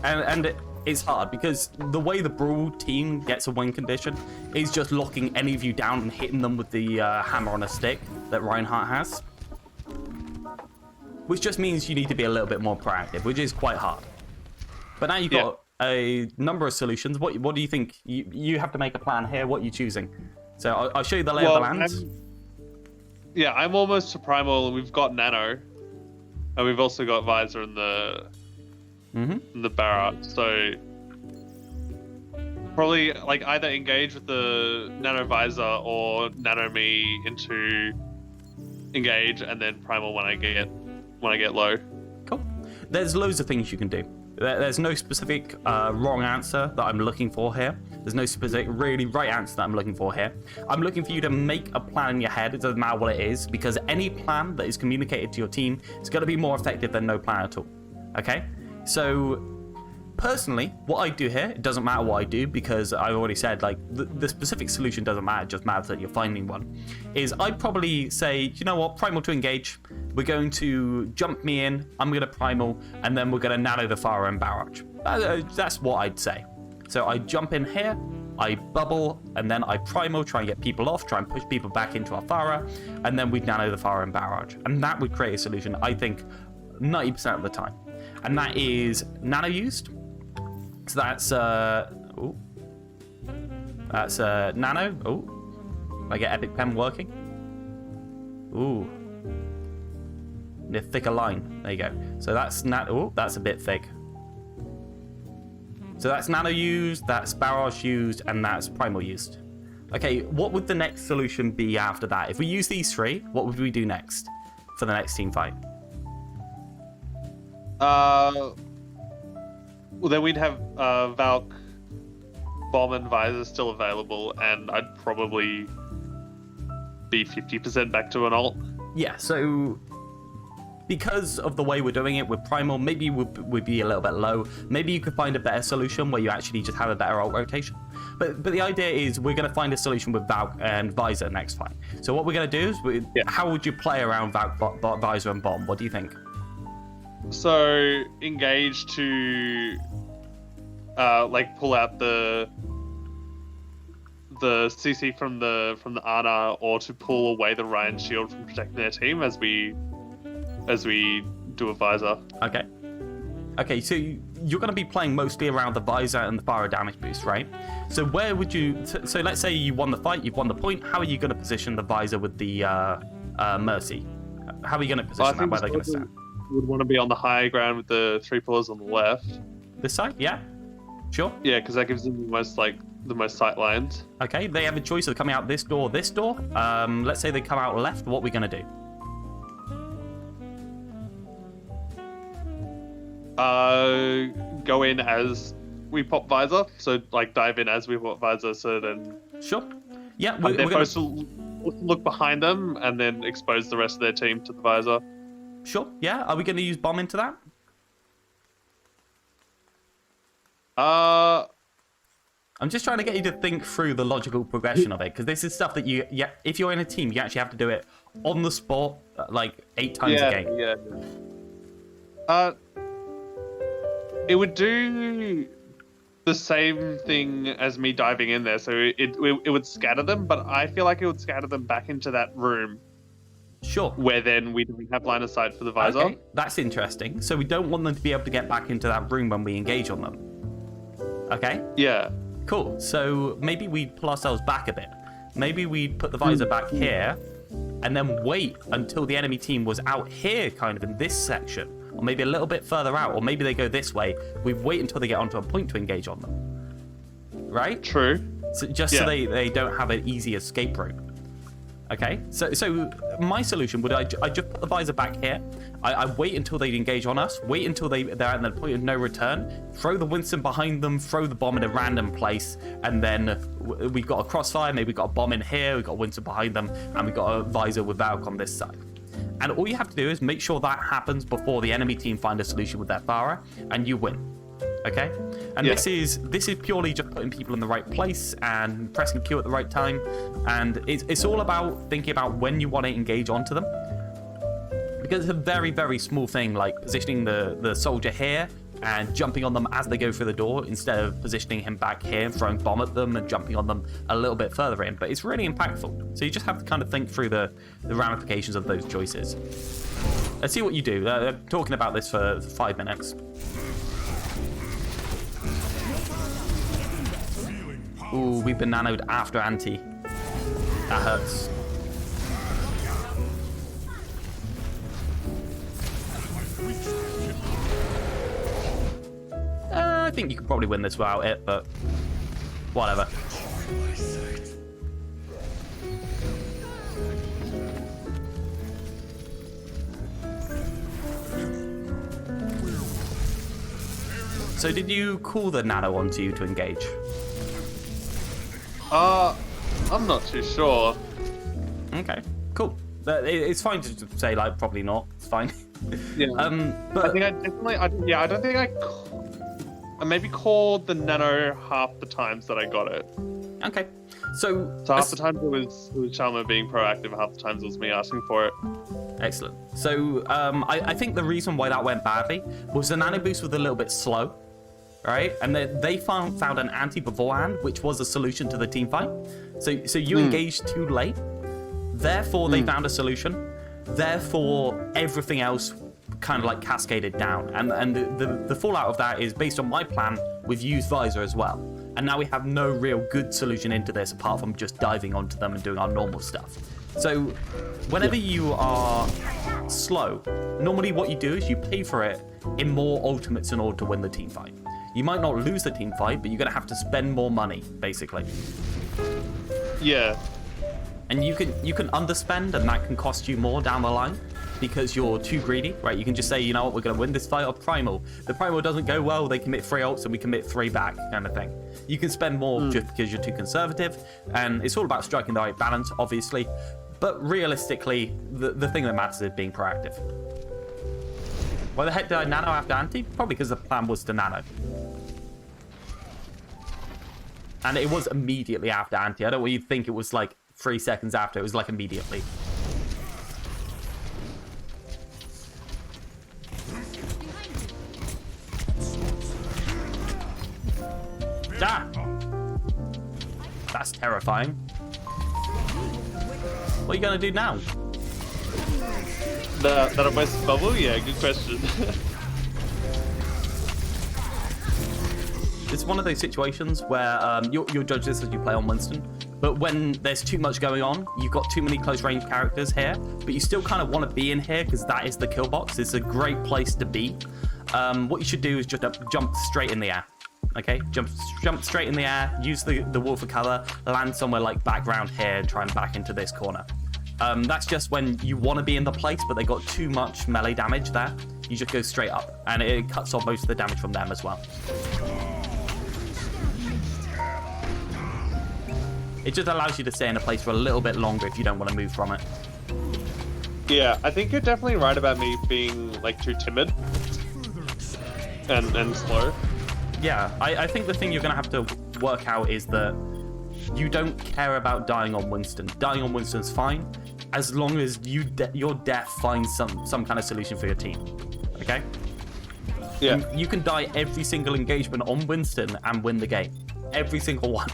S2: And it's hard because the way the Brawl team gets a win condition is just locking any of you down and hitting them with the hammer on a stick that Reinhardt has. Which just means you need to be a little bit more proactive, which is quite hard. But now you've got a number of solutions. What do you think? You have to make a plan here. What are you choosing? So I'll show you the lay of the land.
S1: I'm almost to Primal, and we've got Nano. And we've also got Visor in the Barrett, so probably like either engage with the Nano Visor or Nano me into engage, and then Primal when I get low.
S2: Cool. There's loads of things you can do. There's no specific wrong answer that I'm looking for here. There's no specific really right answer that I'm looking for here. I'm looking for you to make a plan in your head. It doesn't matter what it is, because any plan that is communicated to your team is going to be more effective than no plan at all. Okay? So, personally, what I do here, it doesn't matter what I do, because I already said, like, the specific solution doesn't matter, it just matters that you're finding one, is I'd probably say, you know what, Primal to engage, we're going to jump me in, I'm going to Primal, and then we're going to nano the Pharah and Barrage. That's what I'd say. So I jump in here, I bubble, and then I Primal, try and get people off, try and push people back into our Pharah, and then we'd nano the Pharah and Barrage. And that would create a solution, I think, 90% of the time. And that is nano used. So that's nano. Oh, I get Epic Pen working. Ooh, a thicker line. There you go. So that's that's a bit thick. So that's nano used, that's Barrage used, and that's Primal used. Okay, what would the next solution be after that? If we use these three, what would we do next for the next team fight?
S1: Well, then we'd have Valk, Bomb, and Visor still available, and I'd probably be 50% back to an ult.
S2: Yeah, so because of the way we're doing it with Primal, maybe we'd be a little bit low. Maybe you could find a better solution where you actually just have a better ult rotation. But the idea is we're going to find a solution with Valk and Visor next fight. So what we're going to do is, how would you play around Valk, Visor, and Bomb? What do you think?
S1: So engage to like pull out the CC from the Ana, or to pull away the Ryan shield from protecting their team as we do a Visor.
S2: Okay, so you're going to be playing mostly around the Visor and the Pharah damage boost, right? So where would you... So let's say you won the fight, you've won the point. How are you going to position the Visor with the Mercy? How are you going to position that? Where they're going to stand?
S1: Would want to be on the high ground with the 3 pillars on the left.
S2: This side? Yeah? Sure?
S1: Yeah, because that gives them the most sight lines.
S2: Okay, they have a choice of coming out this door or this door. Let's say they come out left. What are we going to do?
S1: Go in as we pop Visor, so like dive in as we pop Visor, so then...
S2: Sure. Yeah,
S1: we're supposed to look behind them and then expose the rest of their team to the Visor.
S2: Sure, yeah. Are we going to use Bomb into that? I'm just trying to get you to think through the logical progression of it, because this is stuff that if you're in a team, you actually have to do it on the spot, like 8 times a game.
S1: Yeah. It would do the same thing as me diving in there, so it would scatter them, but I feel like it would scatter them back into that room.
S2: Sure.
S1: Where then we don't have line of sight for the Visor.
S2: Okay, that's interesting. So we don't want them to be able to get back into that room when we engage on them. Okay?
S1: Yeah.
S2: Cool. So maybe we'd pull ourselves back a bit. Maybe we'd put the visor back here and then wait until the enemy team was out here, kind of in this section, or maybe a little bit further out, or maybe they go this way. We wait until they get onto a point to engage on them. Right?
S1: True.
S2: So just so they don't have an easy escape route. Okay, so my solution would I just put the visor back here. I wait until they engage on us. Wait until they're at the point of no return. Throw the Winston behind them. Throw the bomb in a random place, and then we've got a crossfire. Maybe we've got a bomb in here. We've got a Winston behind them, and we've got a visor with Valk on this side. And all you have to do is make sure that happens before the enemy team find a solution with their Farah, and you win. Okay, and this is purely just putting people in the right place and pressing Q at the right time, and it's all about thinking about when you want to engage onto them, because it's a very, very small thing, like positioning the soldier here and jumping on them as they go through the door instead of positioning him back here and throwing bomb at them and jumping on them a little bit further in. But it's really impactful, so you just have to kind of think through the ramifications of those choices. Let's see what you do. I'm talking about this for 5 minutes. Ooh, we've been nanoed after anti. That hurts. I think you could probably win this without it, but whatever. So did you call the nano onto you to engage?
S1: I'm not too sure.
S2: Okay, cool. It's fine to just say, like, probably not. It's fine.
S1: Yeah.
S2: But
S1: I think I definitely, I don't think I maybe called the nano half the times that I got it.
S2: okay. So
S1: half the times it was Shalma being proactive, half the times it was me asking for it.
S2: excellent. So I think the reason why that went badly was the nano boost was a little bit slow, right? And they found an anti beforehand, which was a solution to the team fight. So you engaged too late. Therefore, they found a solution. Therefore, everything else kind of like cascaded down. And the fallout of that is based on my plan, we've used Visor as well. And now we have no real good solution into this apart from just diving onto them and doing our normal stuff. So whenever you are slow, normally what you do is you pay for it in more ultimates in order to win the team fight. You might not lose the team fight, but you're going to have to spend more money, basically.
S1: Yeah.
S2: And you can underspend, and that can cost you more down the line because you're too greedy, right? You can just say, you know what, we're going to win this fight off Primal. The Primal doesn't go well, they commit 3 ults, and we commit 3 back, kind of thing. You can spend more just because you're too conservative, and it's all about striking the right balance, obviously. But realistically, the thing that matters is being proactive. Why the heck did I nano after anti? Probably because the plan was to nano. And it was immediately after anti. I don't want you to think it was like 3 seconds after. It was like immediately. Ah! That's terrifying. What are you going to do now?
S1: That on my bubble? Yeah, good question.
S2: It's one of those situations where you'll judge this as you play on Winston, but when there's too much going on, you've got too many close range characters here, but you still kind of want to be in here because that is the kill box. It's a great place to be. What you should do is just jump straight in the air. Okay, jump straight in the air, use the wall for cover, land somewhere like background here, and try and back into this corner. That's just when you want to be in the place, but they got too much melee damage there. You just go straight up, and it cuts off most of the damage from them as well. It just allows you to stay in a place for a little bit longer if you don't want to move from it.
S1: Yeah, I think you're definitely right about me being like too timid and slow.
S2: Yeah, I think the thing you're going to have to work out is that you don't care about dying on Winston. Dying on Winston's fine, as long as your death finds some kind of solution for your team. Okay?
S1: Yeah.
S2: And you can die every single engagement on Winston and win the game. Every single one.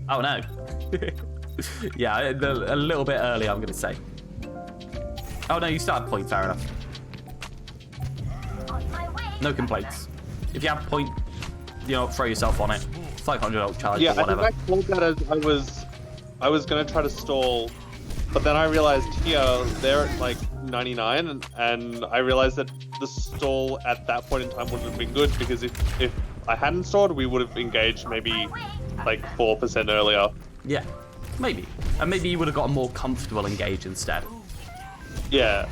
S2: Oh no. Yeah, a little bit early, I'm going to say. Oh no, you started point, fair enough. No complaints. If you have point, throw yourself on it. 500 ult charge
S1: Yeah,
S2: or whatever.
S1: I think I called that as I was gonna try to stall, but then I realized here they're at like 99, and I realized that the stall at that point in time wouldn't have been good, because if I hadn't stalled, we would have engaged maybe like 4% earlier.
S2: Yeah, maybe. And maybe you would have got a more comfortable engage instead.
S1: Yeah.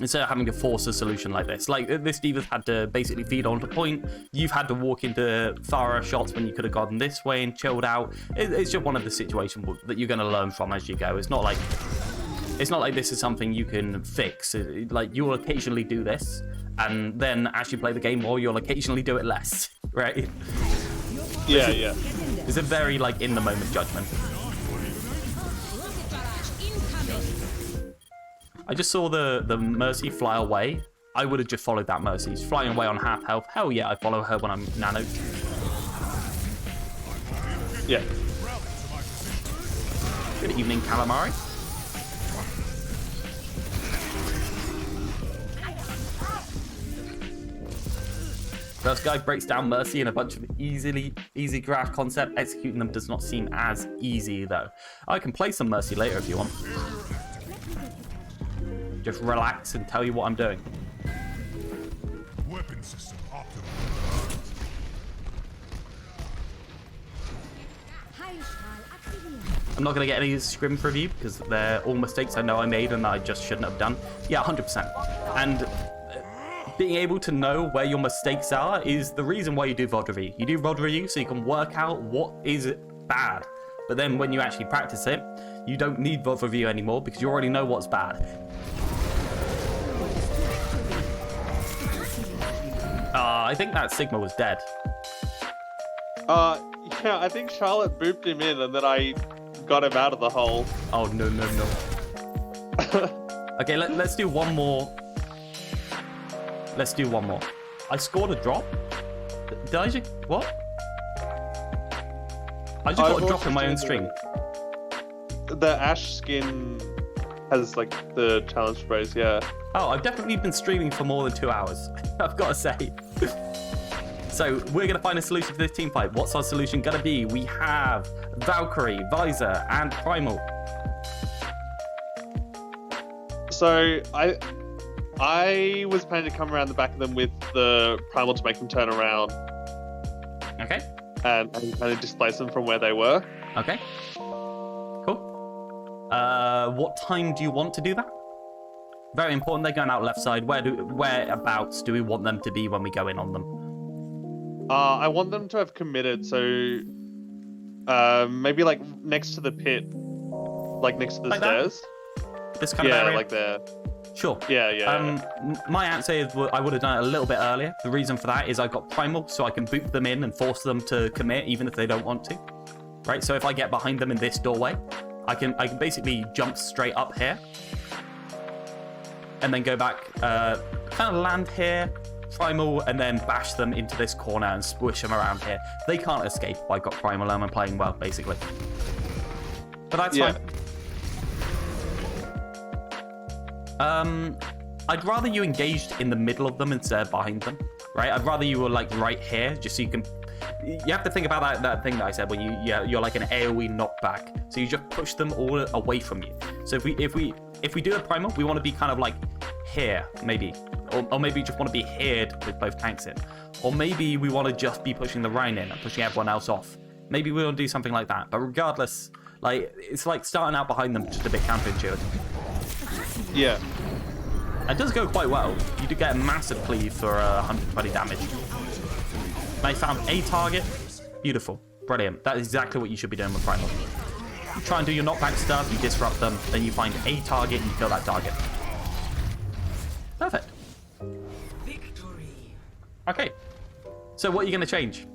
S2: Instead of having to force a solution like this. Like, this D.Va's had to basically feed onto point. You've had to walk into thorough shots when you could have gone this way and chilled out. It's just one of the situations that you're going to learn from as you go. It's not like this is something you can fix. Like, you'll occasionally do this, and then as you play the game more, you'll occasionally do it less, right?
S1: Yeah, yeah.
S2: It's a very, like, in-the-moment judgment. I just saw the Mercy fly away. I would have just followed that Mercy. She's flying away on half health. Hell yeah, I follow her when I'm nanoed.
S1: Yeah.
S2: Good evening, Calamari. First guy breaks down Mercy in a bunch of easy graph concept. Executing them does not seem as easy, though. I can play some Mercy later if you want. Just relax and tell you what I'm doing.
S3: Weapon system optimal.
S2: I'm not going to get any scrim review because they're all mistakes I know I made and that I just shouldn't have done. Yeah, 100%. And being able to know where your mistakes are is the reason why you do VOD review. You do VOD review so you can work out what is bad. But then when you actually practice it, you don't need VOD review anymore because you already know what's bad. I think that Sigma was dead.
S1: Yeah, I think Charlotte booped him in, and then I got him out of the hole.
S2: Oh, no. Okay, let's do one more. Let's do one more. I scored a drop? Did I just... What? I just got a drop in my own stream.
S1: The Ash skin has, like, the challenge sprays, yeah.
S2: Oh, I've definitely been streaming for more than 2 hours. I've got to say. So, we're going to find a solution for this team fight. What's our solution going to be? We have Valkyrie, Visor, and Primal.
S1: So, I was planning to come around the back of them with the Primal to make them turn around.
S2: Okay.
S1: And kind of displace them from where they were.
S2: Okay. Cool. What time do you want to do that? Very important. They're going out left side. Whereabouts do we want them to be when we go in on them?
S1: I want them to have committed, so maybe like next to the pit, like next to the
S2: like
S1: stairs.
S2: This kind of area?
S1: Yeah, like there.
S2: Sure.
S1: Yeah.
S2: My answer is I would have done it a little bit earlier. The reason for that is I got Primal, so I can boot them in and force them to commit, even if they don't want to. Right. So if I get behind them in this doorway, I can basically jump straight up here, and then go back, kind of land here. Primal, and then bash them into this corner and squish them around here. They can't escape. I got Primal and I'm playing well, basically. But that's fine. I'd rather you engaged in the middle of them instead of behind them, right? I'd rather you were like right here, just so you can... You have to think about that thing that I said, where you're like an AoE knockback. So you just push them all away from you. So if we do a Primal, we want to be kind of like here, maybe. Or maybe we just want to be here with both tanks in. Or maybe we want to just be pushing the Rhine in and pushing everyone else off. Maybe we want to do something like that. But regardless, like it's like starting out behind them, just a bit counterintuitive.
S1: Yeah.
S2: It does go quite well. You do get a massive cleave for 120 damage. They found a target. Beautiful. Brilliant. That is exactly what you should be doing with Primal. You try and do your knockback stuff, you disrupt them, then you find a target and you kill that target. Perfect. Okay, so what are you going to change?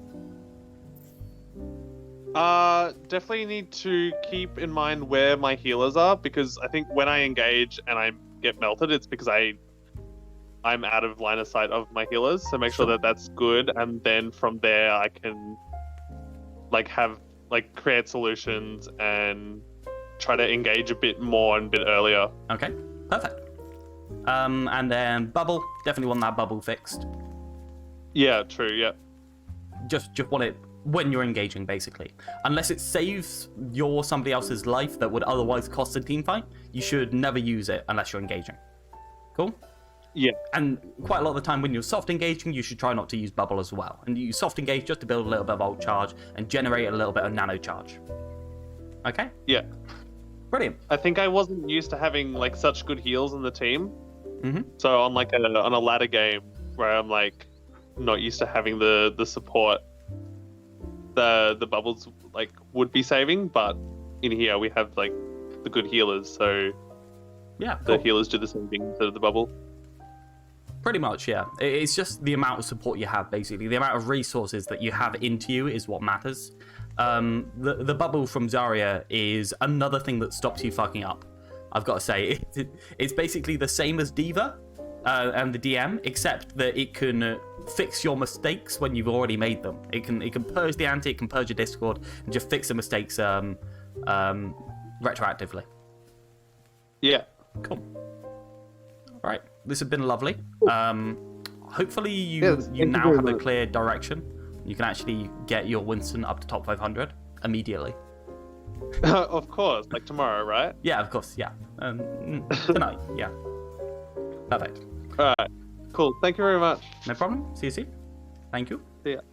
S1: Definitely need to keep in mind where my healers are, because I think when I engage and I get melted, it's because I'm out of line of sight of my healers. So make sure that that's good, and then from there I can create solutions and try to engage a bit more and a bit earlier.
S2: Okay, perfect. And then bubble, definitely want that bubble fixed.
S1: Yeah, true. Yeah.
S2: Just want it when you're engaging, basically. Unless it saves your somebody else's life that would otherwise cost a team fight, you should never use it unless you're engaging. Cool?
S1: Yeah.
S2: And quite a lot of the time when you're soft engaging, you should try not to use bubble as well. And you soft engage just to build a little bit of ult charge and generate a little bit of nano charge. Okay?
S1: Yeah.
S2: Brilliant.
S1: I think I wasn't used to having like such good heals in the team.
S2: Mm-hmm.
S1: So on like on a ladder game where I'm like not used to having the support, the bubbles like would be saving, but in here we have like the good healers, so
S2: Yeah,
S1: the
S2: cool.
S1: healers do the same thing instead of the bubble.
S2: Pretty much, yeah. It's just the amount of support you have, basically. The amount of resources that you have into you is what matters. The bubble from Zarya is another thing that stops you fucking up. I've got to say, it's basically the same as Diva and the DM, except that it can fix your mistakes when you've already made them. It can purge the ante, it can purge your Discord, and just fix the mistakes retroactively.
S1: Yeah.
S2: Cool. All right, this has been lovely. Hopefully you
S1: Yes, thank you
S2: now
S1: very
S2: have a
S1: much.
S2: clear direction. You can actually get your Winston up to top 500 immediately.
S1: Of course, like tomorrow, right?
S2: Yeah, of course, yeah. Tonight, yeah. Perfect.
S1: All right. Cool. Thank you very much.
S2: No problem. See you soon. Thank you.
S1: See ya.